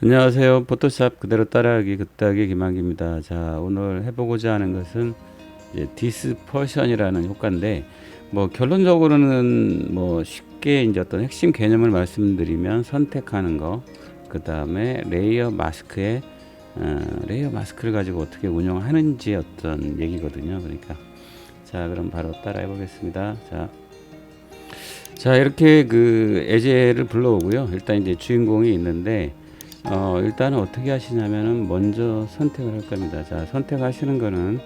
안녕하세요. 포토샵 그대로 따라하기 굿따기 김한기입니다. 자, 오늘 해보고자 하는 것은 이제 디스퍼션이라는 효과인데, 뭐 결론적으로는 뭐 쉽게 이제 어떤 핵심 개념을 말씀드리면 선택하는 거, 그 다음에 레이어 마스크를 가지고 어떻게 운영하는지 어떤 얘기거든요. 그러니까 자, 그럼 바로 따라해 보겠습니다. 자, 이렇게 그 애제를 불러오고요. 일단 이제 주인공이 있는데, 일단은 어떻게 하시냐면은 먼저 선택을 할 겁니다. 자, 선택하시는 거는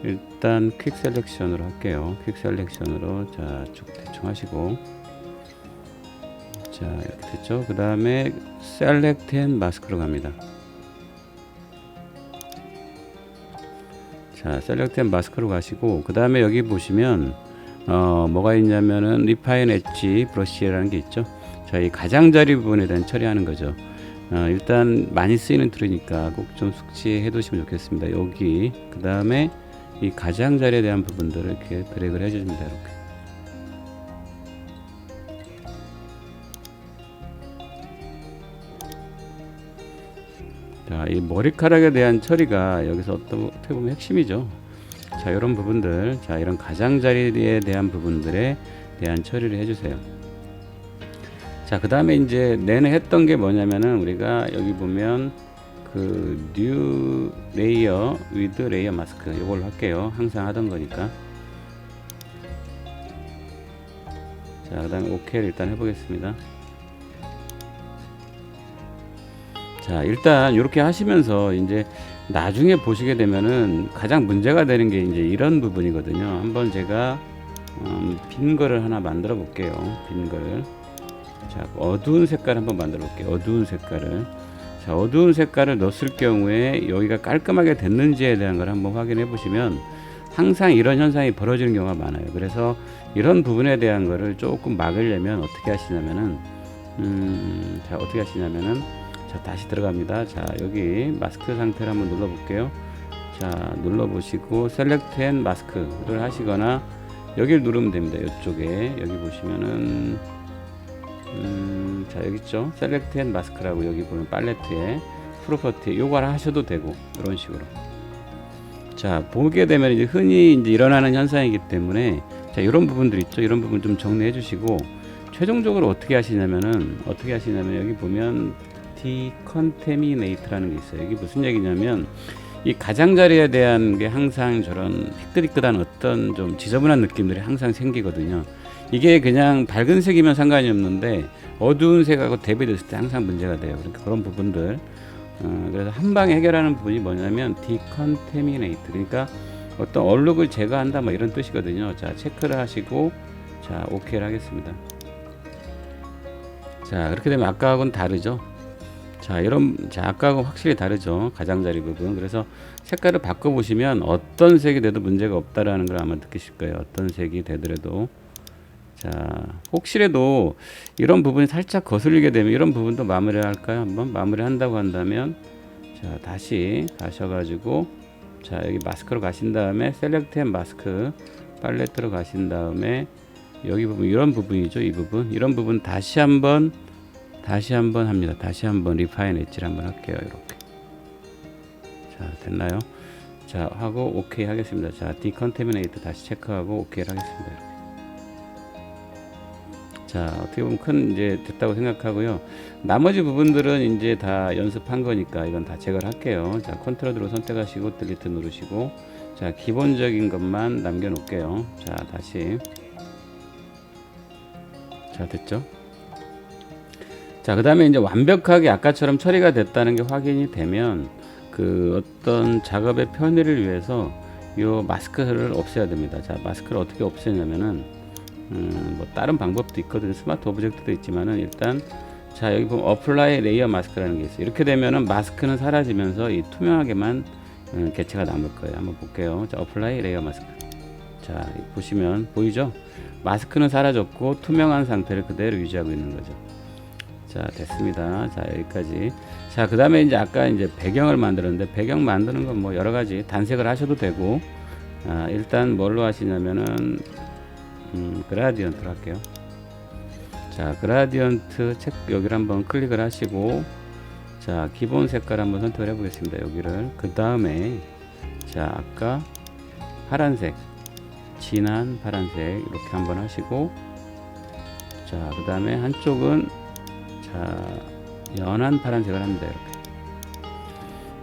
일단 퀵 셀렉션으로 할게요. 퀵 셀렉션으로 자, 쭉 대충 하시고, 자, 이렇게 됐죠. 그 다음에 셀렉트 앤 마스크로 갑니다. 자, 셀렉트 앤 마스크로 가시고, 그 다음에 여기 보시면 뭐가 있냐면은 리파인 엣지 브러쉬라는 게 있죠. 자, 이 가장자리 부분에 대한 처리하는 거죠. 일단 많이 쓰이는 툴이니까 꼭 좀 숙지해 두시면 좋겠습니다. 여기 그 다음에 이 가장자리에 대한 부분들을 이렇게 드래그를 해줍니다. 이렇게. 자, 이 머리카락에 대한 처리가 여기서 어떻게 보면 핵심이죠. 자, 이런 부분들, 자, 이런 가장자리에 대한 부분들에 대한 처리를 해주세요. 자, 그 다음에 이제 내내 했던 게 뭐냐면은 우리가 여기 보면 그 뉴 레이어 위드 레이어 마스크 이걸로 할게요. 항상 하던 거니까. 자, 그 다음에 OK를 일단 해보겠습니다. 자, 일단 이렇게 하시면서 이제 나중에 보시게 되면은 가장 문제가 되는 게 이제 이런 부분이거든요. 한번 제가 빈 거를 하나 만들어 볼게요. 빈 거를. 자, 어두운 색깔 한번 만들어 볼게요. 어두운 색깔을. 자, 어두운 색깔을 넣었을 경우에 여기가 깔끔하게 됐는지에 대한 걸 한번 확인해 보시면 항상 이런 현상이 벌어지는 경우가 많아요. 그래서 이런 부분에 대한 거를 조금 막으려면 어떻게 하시냐면은 자, 어떻게 하시냐면은 자, 다시 들어갑니다. 자, 여기 마스크 상태를 한번 눌러 볼게요. 자, 눌러 보시고 셀렉트 앤 마스크를 하시거나 여기를 누르면 됩니다. 이쪽에 여기 보시면은 자, 여기 있죠. 셀렉트 앤 마스크라고 여기 보면 팔레트에 프로퍼티 요걸 하셔도 되고 이런 식으로. 자, 보게 되면 이제 흔히 이제 일어나는 현상이기 때문에 자, 이런 부분들 있죠. 이런 부분 좀 정리해 주시고 최종적으로 어떻게 하시냐면 여기 보면 디컨테미네이트라는 게 있어요. 이게 무슨 얘기냐면 이 가장자리에 대한 게 항상 저런 희끗희끗한 어떤 좀 지저분한 느낌들이 항상 생기거든요. 이게 그냥 밝은 색이면 상관이 없는데 어두운 색하고 대비됐을 때 항상 문제가 돼요. 그러니까 그런 부분들 그래서 한 방에 해결하는 부분이 뭐냐면 디컨테미네이트, 그러니까 어떤 얼룩을 제거한다 뭐 이런 뜻이거든요. 자, 체크를 하시고 자, 오케이를 하겠습니다. 자, 그렇게 되면 아까하고는 다르죠. 자, 아까하고 확실히 다르죠. 가장자리 부분. 그래서 색깔을 바꿔보시면 어떤 색이 돼도 문제가 없다라는 걸 아마 느끼실 거예요. 어떤 색이 되더라도. 자, 혹시라도 이런 부분이 살짝 거슬리게 되면 이런 부분도 마무리 할까요? 한번 마무리 한다고 한다면 자, 다시 가셔가지고 자, 여기 마스크로 가신 다음에 셀렉트 앤 마스크 팔레트로 가신 다음에 여기 부분, 이런 부분이죠. 이런 부분 다시 한번 합니다. 다시 한번 리파인 엣지를 한번 할게요. 이렇게. 자, 됐나요? 자, 하고 오케이 하겠습니다. 자, 디컨테미네이트 다시 체크하고 오케이를 하겠습니다. 이렇게. 자, 어떻게 보면 큰 이제 됐다고 생각하고요. 나머지 부분들은 이제 다 연습한 거니까 이건 다 제거를 할게요. 자, 컨트롤로 선택하시고 딜리트 누르시고 자, 기본적인 것만 남겨 놓을게요. 자, 다시. 자, 됐죠? 자, 그 다음에 이제 완벽하게 아까처럼 처리가 됐다는 게 확인이 되면 그 어떤 작업의 편의를 위해서 이 마스크를 없애야 됩니다. 자, 마스크를 어떻게 없애냐면은 뭐 다른 방법도 있거든요. 스마트 오브젝트도 있지만은 일단 자, 여기 보면 어플라이 레이어 마스크라는 게 있어요. 이렇게 되면은 마스크는 사라지면서 이 투명하게만 개체가 남을 거예요. 한번 볼게요. 자, 어플라이 레이어 마스크. 자, 보시면 보이죠? 마스크는 사라졌고 투명한 상태를 그대로 유지하고 있는 거죠. 자, 됐습니다. 자, 여기까지. 자, 그 다음에 이제 아까 이제 배경을 만들었는데 배경 만드는 건 뭐 여러 가지 단색을 하셔도 되고 일단 뭘로 하시냐면은 그라디언트로 할게요. 자, 그라디언트 책 여기를 한번 클릭을 하시고 자, 기본 색깔 한번 선택을 해 보겠습니다. 여기를. 그 다음에 자, 아까 파란색, 진한 파란색 이렇게 한번 하시고, 자, 그 다음에 한쪽은 자, 연한 파란색을 합니다. 이렇게.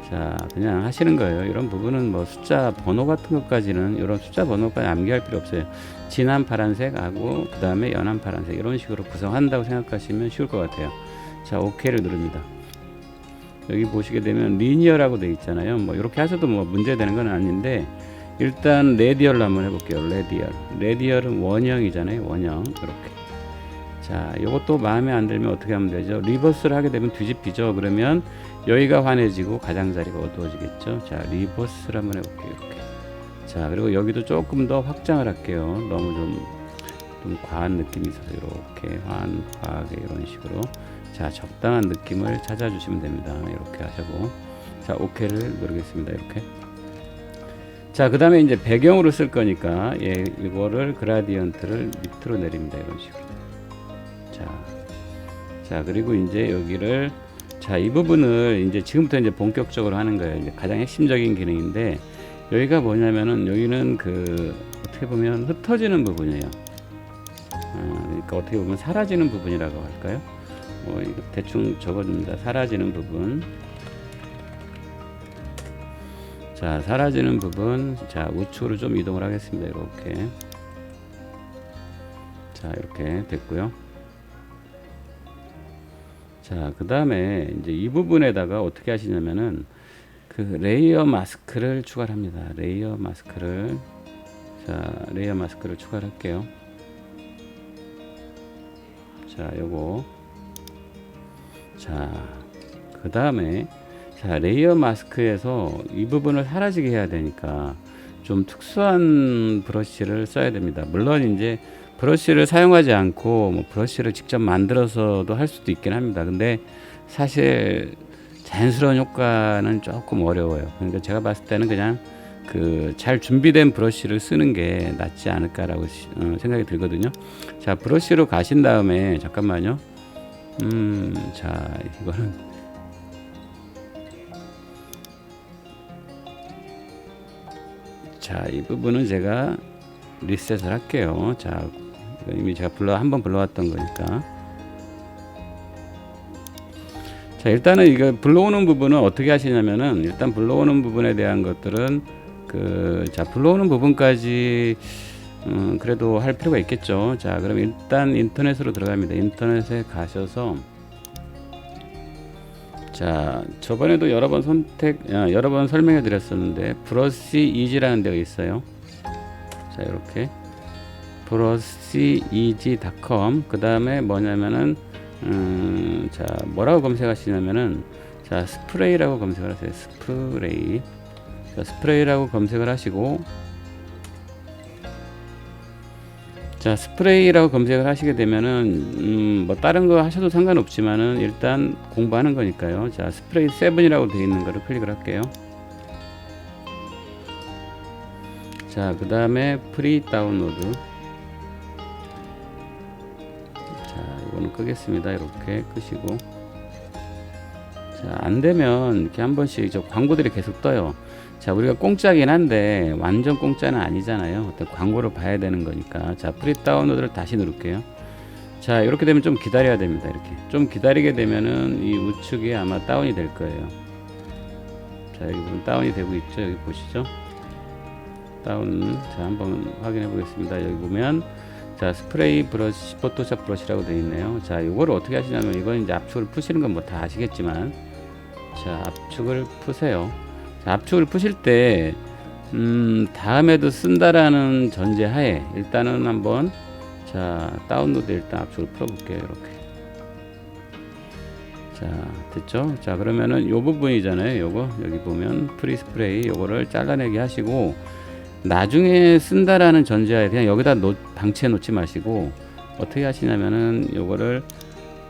자, 그냥 하시는 거예요. 이런 부분은 뭐 숫자 번호 같은 것까지는, 이런 숫자 번호까지 암기할 필요 없어요. 진한 파란색하고 그 다음에 연한 파란색 이런 식으로 구성한다고 생각하시면 쉬울 것 같아요. 자, OK를 누릅니다. 여기 보시게 되면 리니어라고 되어 있잖아요. 뭐 이렇게 하셔도 뭐 문제되는 건 아닌데, 일단 레디얼로 한번 해볼게요. 레디얼은 원형이잖아요. 원형. 이렇게. 자, 이것도 마음에 안 들면 어떻게 하면 되죠? 리버스를 하게 되면 뒤집히죠. 그러면 여기가 환해지고 가장자리가 어두워지겠죠. 자, 리버스를 한번 해볼게요. 이렇게. 자, 그리고 여기도 조금 더 확장을 할게요. 너무 좀 과한 느낌이 있어서 이렇게 과하게 이런 식으로. 자, 적당한 느낌을 찾아주시면 됩니다. 이렇게 하시고, 자, OK를 누르겠습니다. 이렇게. 자, 그 다음에 이제 배경으로 쓸 거니까 이거를 그라디언트를 밑으로 내립니다. 이런 식으로. 자, 그리고 이제 여기를, 자, 이 부분을 이제 지금부터 이제 본격적으로 하는 거예요. 이제 가장 핵심적인 기능인데, 여기가 뭐냐면은 여기는 그 어떻게 보면 흩어지는 부분이에요. 그러니까 어떻게 보면 사라지는 부분이라고 할까요? 이거 대충 적어줍니다. 사라지는 부분. 자, 사라지는 부분. 자, 우측으로 좀 이동을 하겠습니다. 이렇게. 자, 이렇게 됐고요. 자, 그 다음에 이제 이 부분에다가 어떻게 하시냐면은 그 레이어 마스크를 추가합니다. 레이어 마스크를. 자, 레이어 마스크를 추가를 할게요. 자, 요거. 자, 그 다음에 자, 레이어 마스크에서 이 부분을 사라지게 해야 되니까 좀 특수한 브러쉬를 써야 됩니다. 물론 이제 브러쉬를 사용하지 않고 뭐 브러쉬를 직접 만들어서도 할 수도 있긴 합니다. 근데 사실 자연스러운 효과는 조금 어려워요. 그러니까 제가 봤을 때는 그냥 그 잘 준비된 브러쉬를 쓰는 게 낫지 않을까라고 생각이 들거든요. 자, 브러쉬로 가신 다음에 잠깐만요. 자, 이거는 자, 이 부분은 제가 리셋을 할게요. 자, 이미 제가 한번 불러왔던 거니까. 자, 일단은 이거 불러오는 부분은 어떻게 하시냐면은, 일단 불러오는 부분에 대한 것들은 자, 불러오는 부분까지 그래도 할 필요가 있겠죠. 자, 그럼 일단 인터넷으로 들어갑니다. 인터넷에 가셔서, 자, 저번에도 여러 번 설명해 드렸었는데 브러쉬 이지라는 데가 있어요. 자, 이렇게 brusheasy.com. 그 다음에 뭐냐면은 자, 뭐라고 검색하시냐면은, 자, 스프레이라고 검색을 하세요. 스프레이. 자, 스프레이라고 검색을 하시고, 자, 스프레이라고 검색을 하시게 되면은 뭐 다른 거 하셔도 상관없지만은 일단 공부하는 거니까요. 자, 스프레이 7이라고 되어 있는 거를 클릭을 할게요. 자, 그 다음에 프리 다운로드. 자, 이거는 끄겠습니다. 이렇게 끄시고. 자, 안 되면 이렇게 한 번씩 저 광고들이 계속 떠요. 자, 우리가 공짜긴 한데 완전 공짜는 아니잖아요. 어떤 광고를 봐야 되는 거니까. 자, 프리 다운로드를 다시 누를게요. 자, 이렇게 되면 좀 기다려야 됩니다. 이렇게 좀 기다리게 되면은 이 우측이 아마 다운이 될 거예요. 자, 여기 보면 다운이 되고 있죠. 여기 보시죠. 다운. 자, 한번 확인해 보겠습니다. 여기 보면, 자, 스프레이 브러쉬, 포토샵 브러쉬라고 되어 있네요. 자, 이거를 어떻게 하시냐면, 이건 이제 압축을 푸시는 건 뭐 다 아시겠지만, 자, 압축을 푸세요. 자, 압축을 푸실 때 다음에도 쓴다라는 전제하에 일단은 한번, 자, 다운로드 일단 압축을 풀어볼게요. 이렇게. 자, 됐죠? 자, 그러면은 요 부분이잖아요. 요거 여기 보면 프리 스프레이, 요거를 잘라내기 하시고, 나중에 쓴다라는 전제하에 그냥 여기다 방치해 놓지 마시고 어떻게 하시냐면은 요거를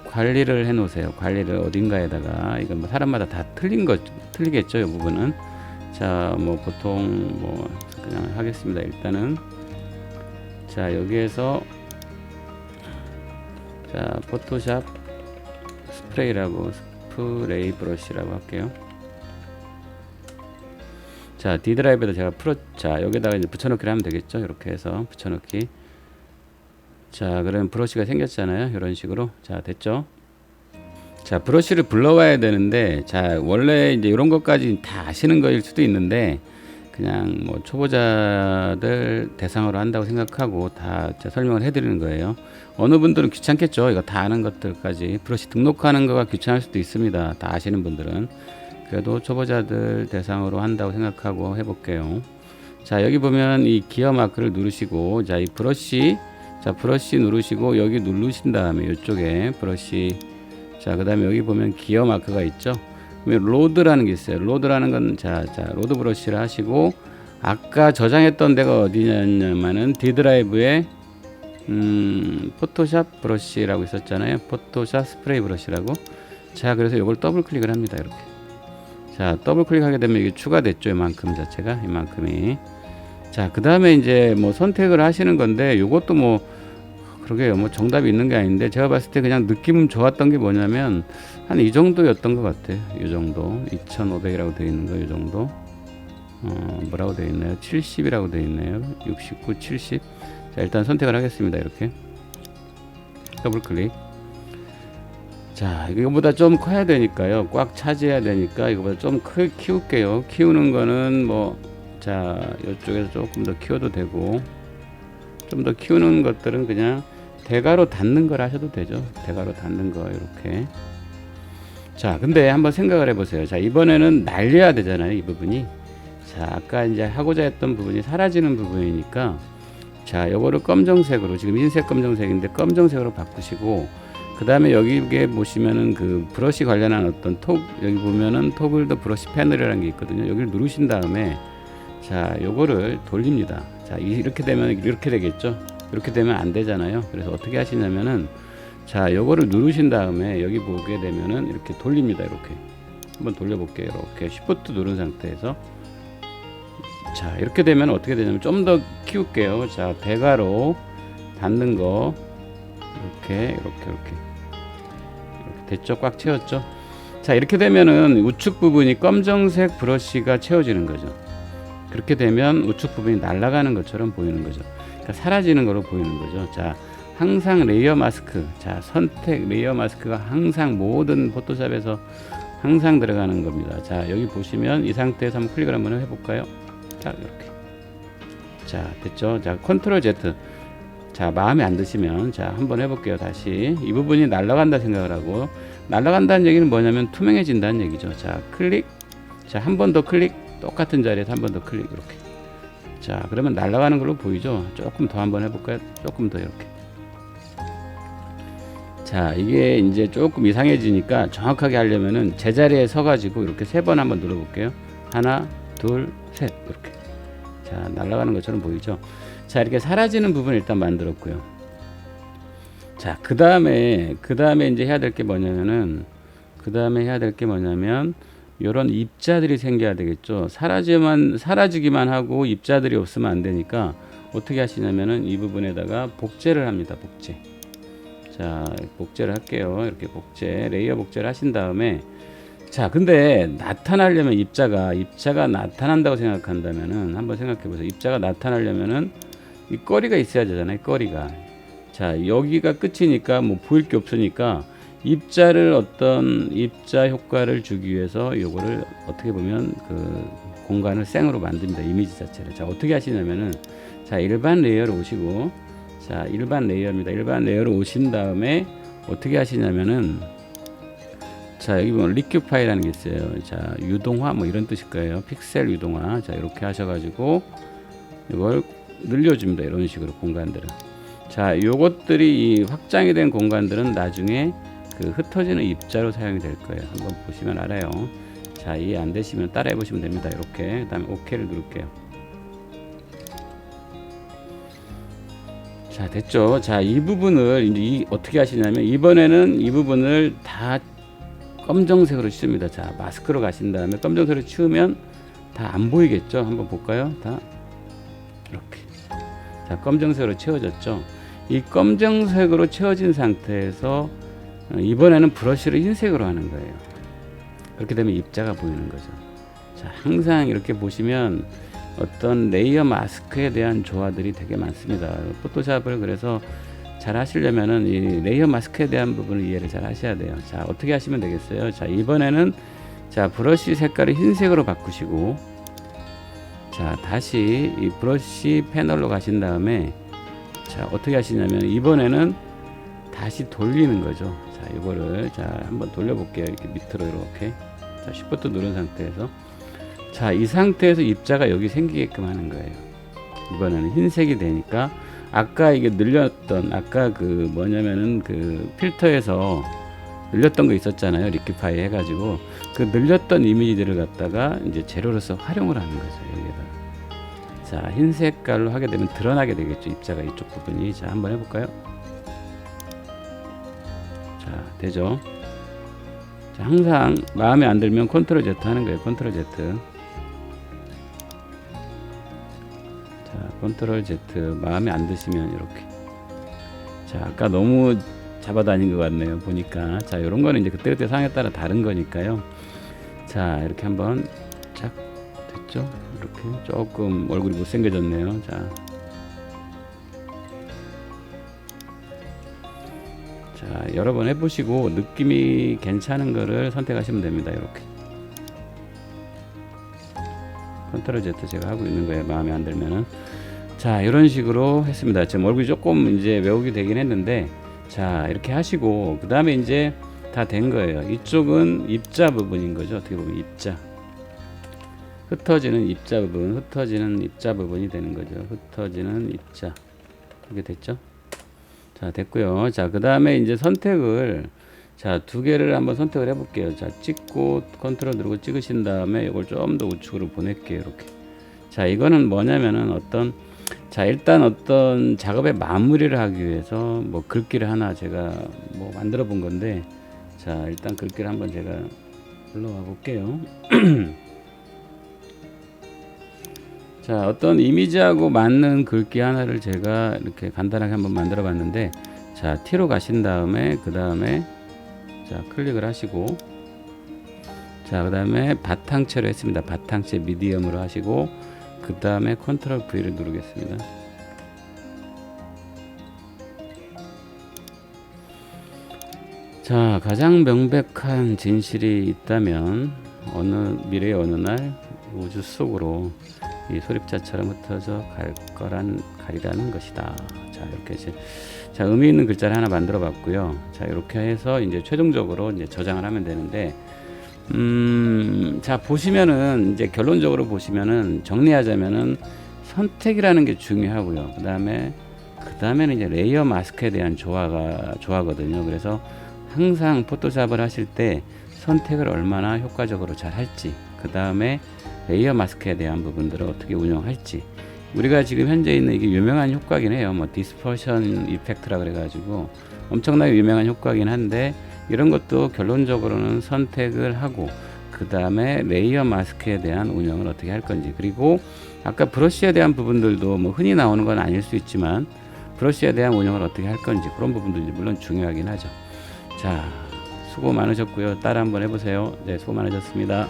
관리를 해 놓으세요. 관리를 어딘가에다가. 이건 뭐 사람마다 다 틀리겠죠. 이 부분은. 자, 뭐 보통 뭐 그냥 하겠습니다. 일단은. 자, 여기에서, 자, 포토샵 스프레이라고, 샤프 레이 브러쉬라고 할게요. 자, D 드라이브에다 제가 자, 여기다가 이제 붙여넣기를 하면 되겠죠. 이렇게 해서 붙여넣기. 자, 그러면 브러쉬가 생겼잖아요. 이런 식으로. 자, 됐죠. 자, 브러쉬를 불러와야 되는데, 자, 원래 이제 이런 것까지 다 아시는 거일 수도 있는데, 그냥 뭐 초보자들 대상으로 한다고 생각하고 다 설명을 해드리는 거예요. 어느 분들은 귀찮겠죠. 이거 다 아는 것들까지. 브러쉬 등록하는 거가 귀찮을 수도 있습니다. 다 아시는 분들은. 그래도 초보자들 대상으로 한다고 생각하고 해볼게요. 자, 여기 보면 이 기어 마크를 누르시고, 자, 이 브러쉬, 자, 브러쉬 누르시고, 여기 누르신 다음에 이쪽에 브러쉬, 자, 그 다음에 여기 보면 기어 마크가 있죠. 그러면 로드라는 게 있어요. 로드라는 건, 자, 로드 브러쉬를 하시고, 아까 저장했던 데가 어디냐면은 D 드라이브에 포토샵 브러쉬라고 있었잖아요. 포토샵 스프레이 브러쉬라고. 자, 그래서 이걸 더블 클릭을 합니다. 이렇게. 자, 더블 클릭하게 되면 이게 추가됐죠. 이만큼 자체가 이만큼이. 자, 그 다음에 이제 뭐 선택을 하시는 건데, 요것도 뭐 그러게요. 뭐 정답이 있는 게 아닌데, 제가 봤을 때 그냥 느낌 좋았던 게 뭐냐면 한 이 정도였던 것 같아요. 이 정도 2,500이라고 되어 있는 거, 이 정도. 뭐라고 되어 있나요? 70이라고 되어 있네요. 69, 70. 자, 일단 선택을 하겠습니다. 이렇게 더블 클릭. 자, 이거보다 좀 커야 되니까요. 꽉 차지해야 되니까 이거보다 좀 키울게요. 키우는 거는 뭐, 자, 이쪽에서 조금 더 키워도 되고, 좀 더 키우는 것들은 그냥 대괄호 닫는 걸 하셔도 되죠. 대괄호 닫는 거 이렇게. 자, 근데 한번 생각을 해보세요. 자, 이번에는 날려야 되잖아요. 이 부분이. 자, 아까 이제 하고자 했던 부분이 사라지는 부분이니까, 자, 요거를 검정색으로, 지금 흰색 검정색인데 검정색으로 바꾸시고, 그 다음에 여기에 보시면은 그 브러쉬 관련한 어떤 여기 보면은 토글더 브러쉬 패널이라는 게 있거든요. 여기를 누르신 다음에, 자, 요거를 돌립니다. 자, 이렇게 되면 이렇게 되겠죠. 이렇게 되면 안 되잖아요. 그래서 어떻게 하시냐면은, 자, 요거를 누르신 다음에 여기 보게 되면은 이렇게 돌립니다. 이렇게 한번 돌려볼게요. 이렇게 쉬프트 누른 상태에서, 자, 이렇게 되면 어떻게 되냐면 좀 더 키울게요. 자, 대괄호 닫는 거 이렇게 됐죠? 꽉 채웠죠? 자, 이렇게 되면은 우측 부분이 검정색 브러쉬가 채워지는 거죠. 그렇게 되면 우측 부분이 날아가는 것처럼 보이는 거죠. 그러니까 사라지는 거로 보이는 거죠. 자, 항상 레이어 마스크, 자, 선택 레이어 마스크가 항상 모든 포토샵에서 항상 들어가는 겁니다. 자, 여기 보시면 이 상태에서 한번 클릭을 한번 해볼까요? 자, 이렇게. 자, 됐죠? 자, 컨트롤 Z. 자, 마음에 안 드시면, 자, 한번 해볼게요. 다시 이 부분이 날아간다 생각을 하고, 날아간다는 얘기는 뭐냐면 투명해진다는 얘기죠. 자, 클릭. 자, 한 번 더 클릭. 똑같은 자리에서 한 번 더 클릭. 이렇게. 자, 그러면 날아가는 걸로 보이죠? 조금 더 한번 해볼까요? 조금 더 이렇게. 자, 이게 이제 조금 이상해지니까 정확하게 하려면은 제자리에 서가지고 이렇게 3번 한번 눌러볼게요. 하나, 둘, 셋. 이렇게. 자, 날아가는 것처럼 보이죠? 자, 이렇게 사라지는 부분을 일단 만들었고요. 자, 그 다음에 이제 해야 될 게 뭐냐면 요런 입자들이 생겨야 되겠죠. 사라지기만 하고 입자들이 없으면 안 되니까 어떻게 하시냐면은 이 부분에다가 복제를 합니다. 복제. 자, 복제를 할게요. 이렇게 레이어 복제를 하신 다음에, 자, 근데 나타나려면 입자가 나타난다고 생각한다면은 한번 생각해 보세요. 입자가 나타나려면은 이 거리가 있어야 되잖아요. 거리가. 자, 여기가 끝이니까 뭐 보일 게 없으니까 어떤 입자 효과를 주기 위해서 요거를 어떻게 보면 그 공간을 생으로 만듭니다. 이미지 자체를. 자, 어떻게 하시냐면은, 자, 일반 레이어로 오시고, 자, 일반 레이어입니다. 일반 레이어로 오신 다음에 어떻게 하시냐면은, 자, 여기 보면 리큐파이라는 게 있어요. 자, 유동화 뭐 이런 뜻일 거예요. 픽셀 유동화. 자, 이렇게 하셔가지고 이걸 늘려줍니다. 이런 식으로 공간들을. 자, 요것들이 이 확장이 된 공간들은 나중에 그 흩어지는 입자로 사용이 될 거예요. 한번 보시면 알아요. 자, 이해 안 되시면 따라해 보시면 됩니다. 이렇게. 그다음에 OK를 누를게요. 자, 됐죠. 자, 이 부분을 이제 어떻게 하시냐면, 이번에는 이 부분을 다 검정색으로 씌웁니다. 자, 마스크로 가신 다음에 검정색으로 치우면 다 안 보이겠죠. 한번 볼까요? 다 이렇게. 자, 검정색으로 채워졌죠. 이 검정색으로 채워진 상태에서 이번에는 브러쉬를 흰색으로 하는 거예요. 그렇게 되면 입자가 보이는 거죠. 자, 항상 이렇게 보시면 어떤 레이어 마스크에 대한 조화들이 되게 많습니다. 포토샵을 그래서 잘 하시려면은 이 레이어 마스크에 대한 부분을 이해를 잘 하셔야 돼요. 자, 어떻게 하시면 되겠어요? 자, 이번에는 자, 브러쉬 색깔을 흰색으로 바꾸시고, 자, 다시 이 브러쉬 패널로 가신 다음에, 자, 어떻게 하시냐면 이번에는 다시 돌리는 거죠. 자, 이거를 자, 한번 돌려볼게요. 이렇게 밑으로 이렇게. 자, 쉬프트 누른 상태에서, 자, 이 상태에서 입자가 여기 생기게끔 하는 거예요. 이번에는 흰색이 되니까 아까 이게 늘렸던, 아까 그 뭐냐면은 그 필터에서 늘렸던 거 있었잖아요. 리퀴파이 해가지고 그 늘렸던 이미지들을 갖다가 이제 재료로서 활용을 하는 거죠. 여기에다가. 자, 흰 색깔로 하게 되면 드러나게 되겠죠. 입자가 이쪽 부분이. 자, 한번 해볼까요? 자, 되죠. 자, 항상 마음에 안 들면 컨트롤 Z 하는 거예요. 컨트롤 Z. 자, 컨트롤 Z. 마음에 안 드시면 이렇게. 자, 아까 너무 잡아다닌 것 같네요. 보니까. 자, 이런 거는 이제 그때그때 상황에 따라 다른 거니까요. 자, 이렇게 한번 쫙 됐죠? 이렇게 조금 얼굴이 못생겨졌네요. 자, 자, 여러 번 해보시고 느낌이 괜찮은 거를 선택하시면 됩니다. 이렇게 컨트롤 Z 제가 하고 있는 거예요. 마음에 안 들면은. 자, 이런 식으로 했습니다. 지금 얼굴이 조금 이제 왜곡이 되긴 했는데, 자, 이렇게 하시고 그 다음에 이제 다 된 거예요. 이쪽은 입자 부분인 거죠. 어떻게 보면 입자, 흩어지는 입자 부분, 흩어지는 입자 부분이 되는 거죠. 흩어지는 입자. 이게 됐죠? 자, 됐고요. 자, 그 다음에 이제 선택을, 자, 두 개를 한번 선택을 해 볼게요. 자, 찍고 컨트롤 누르고 찍으신 다음에 이걸 좀 더 우측으로 보낼게요. 이렇게. 자, 이거는 뭐냐면은 어떤, 자, 일단 어떤 작업의 마무리를 하기 위해서 뭐 글귀를 하나 제가 뭐 만들어 본 건데, 자, 일단 글귀를 한번 제가 올라와 볼게요. 자, 어떤 이미지하고 맞는 글귀 하나를 제가 이렇게 간단하게 한번 만들어 봤는데, 자, T로 가신 다음에 그 다음에 자, 클릭을 하시고, 자, 그 다음에 바탕체로 했습니다. 바탕체 미디엄으로 하시고, 그 다음에 컨트롤 V를 누르겠습니다. 자, 가장 명백한 진실이 있다면 어느 미래의 어느 날 우주 속으로 이 소립자처럼 흩어져 갈 거란 가리라는 것이다. 자, 이렇게 이제, 자, 의미 있는 글자를 하나 만들어 봤고요. 자, 이렇게 해서 이제 최종적으로 이제 저장을 하면 되는데, 자, 보시면은 이제 결론적으로 보시면은 정리하자면은 선택이라는 게 중요하고요. 그다음에는 이제 레이어 마스크에 대한 조화거든요. 그래서 항상 포토샵을 하실 때 선택을 얼마나 효과적으로 잘 할지, 그 다음에 레이어 마스크에 대한 부분들을 어떻게 운영할지, 우리가 지금 현재 있는 이게 유명한 효과긴 해요. 뭐 디스퍼션 이펙트라 그래가지고 엄청나게 유명한 효과긴 한데, 이런 것도 결론적으로는 선택을 하고 그 다음에 레이어 마스크에 대한 운영을 어떻게 할 건지, 그리고 아까 브러쉬에 대한 부분들도 뭐 흔히 나오는 건 아닐 수 있지만 브러쉬에 대한 운영을 어떻게 할 건지, 그런 부분도 물론 중요하긴 하죠. 자, 수고 많으셨고요. 따라 한번 해보세요. 네, 수고 많으셨습니다.